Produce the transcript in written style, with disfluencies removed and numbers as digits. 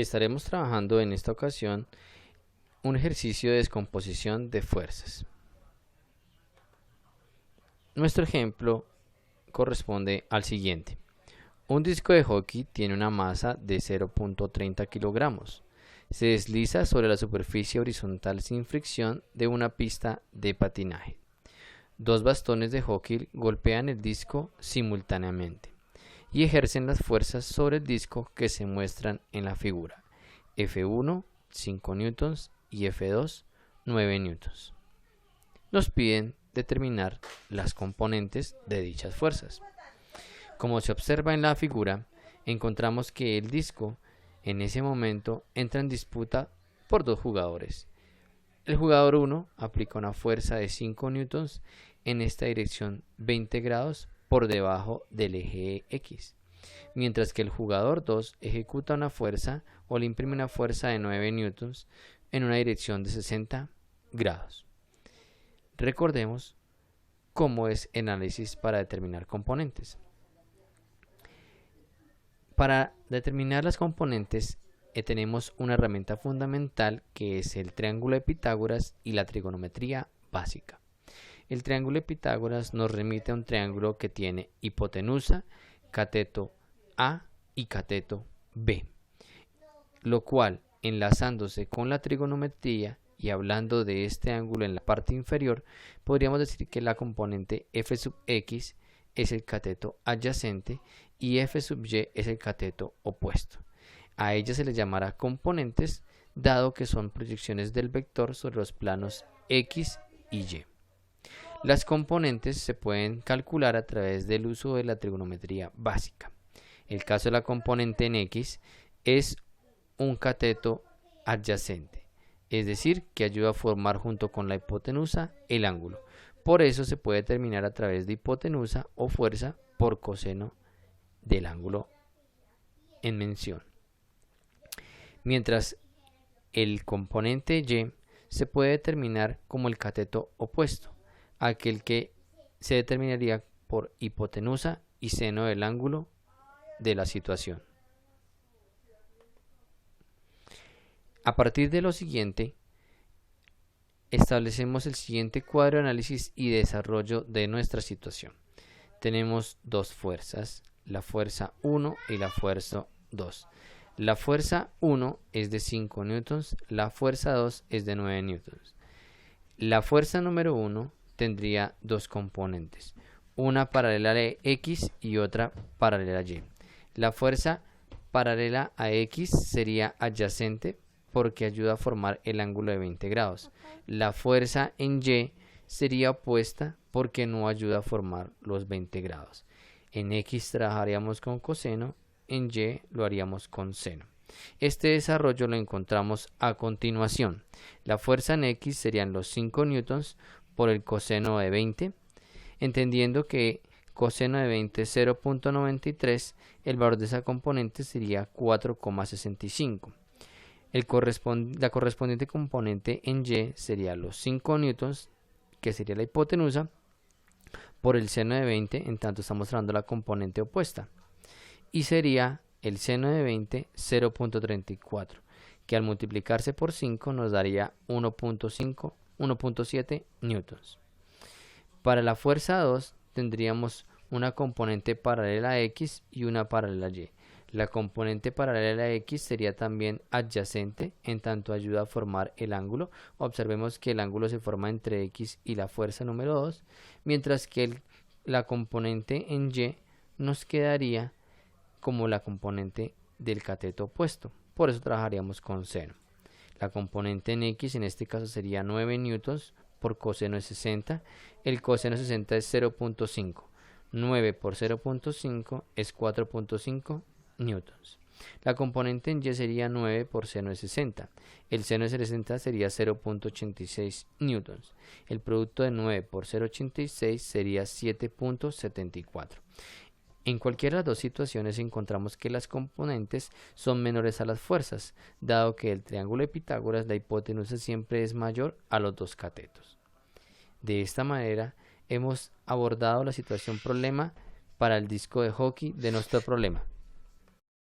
Estaremos trabajando en esta ocasión un ejercicio de descomposición de fuerzas. Nuestro ejemplo corresponde al siguiente. Un disco de hockey tiene una masa de 0.30 kilogramos. Se desliza sobre la superficie horizontal sin fricción de una pista de patinaje. Dos bastones de hockey golpean el disco simultáneamente y ejercen las fuerzas sobre el disco que se muestran en la figura. F1, 5 newtons y F2, 9 newtons. Nos piden determinar las componentes de dichas fuerzas. Como se observa en la figura, encontramos que el disco en ese momento entra en disputa por dos jugadores. El jugador 1 aplica una fuerza de 5 newtons en esta dirección 20 grados por debajo del eje X, mientras que el jugador 2 ejecuta una fuerza o le imprime una fuerza de 9 newtons en una dirección de 60 grados. Recordemos cómo es el análisis para determinar componentes. Para determinar las componentes tenemos una herramienta fundamental que es el triángulo de Pitágoras y la trigonometría básica. El triángulo de Pitágoras nos remite a un triángulo que tiene hipotenusa, cateto A y cateto B, lo cual, enlazándose con la trigonometría y hablando de este ángulo en la parte inferior, podríamos decir que la componente f sub x es el cateto adyacente y f sub y es el cateto opuesto. A ella se les llamará componentes, dado que son proyecciones del vector sobre los planos x y y. Las componentes se pueden calcular a través del uso de la trigonometría básica. El caso de la componente en x es un cateto adyacente, es decir, que ayuda a formar junto con la hipotenusa el ángulo. Por eso se puede determinar a través de hipotenusa o fuerza por coseno del ángulo en mención. Mientras el componente y se puede determinar como el cateto opuesto, aquel que se determinaría por hipotenusa y seno del ángulo de la situación. A partir de lo siguiente, establecemos el siguiente cuadro de análisis y desarrollo de nuestra situación. Tenemos dos fuerzas, la fuerza 1 y la fuerza 2. La fuerza 1 es de 5 newtons, la fuerza 2 es de 9 newtons. La fuerza número 1 tendría dos componentes, una paralela a X y otra paralela a Y. La fuerza paralela a X sería adyacente porque ayuda a formar el ángulo de 20 grados. La fuerza en Y sería opuesta porque no ayuda a formar los 20 grados. En X trabajaríamos con coseno, en Y lo haríamos con seno. Este desarrollo lo encontramos a continuación. La fuerza en X serían los 5 newtons por el coseno de 20, entendiendo que coseno de 20 es 0.93, el valor de esa componente sería 4,65. La correspondiente componente en Y sería los 5 newtons, que sería la hipotenusa, por el seno de 20, en tanto estamos mostrando la componente opuesta. Y sería el seno de 20, 0.34, que al multiplicarse por 5 nos daría 1.7 newtons. Para la fuerza 2 tendríamos una componente paralela a X y una paralela a Y. La componente paralela a X sería también adyacente, en tanto ayuda a formar el ángulo. Observemos que el ángulo se forma entre X y la fuerza número 2, mientras que la componente en Y nos quedaría como la componente del cateto opuesto. Por eso trabajaríamos con seno. La componente en X en este caso sería 9 newtons por coseno de 60. El coseno de 60 es 0.5. 9 por 0.5 es 4.5 newtons. La componente en Y sería 9 por seno de 60. El seno de 60 sería 0.86 newtons. El producto de 9 por 0.86 sería 7.74. En cualquiera de las dos situaciones encontramos que las componentes son menores a las fuerzas, dado que el triángulo de Pitágoras la hipotenusa siempre es mayor a los dos catetos. De esta manera hemos abordado la situación problema para el disco de hockey de nuestro problema.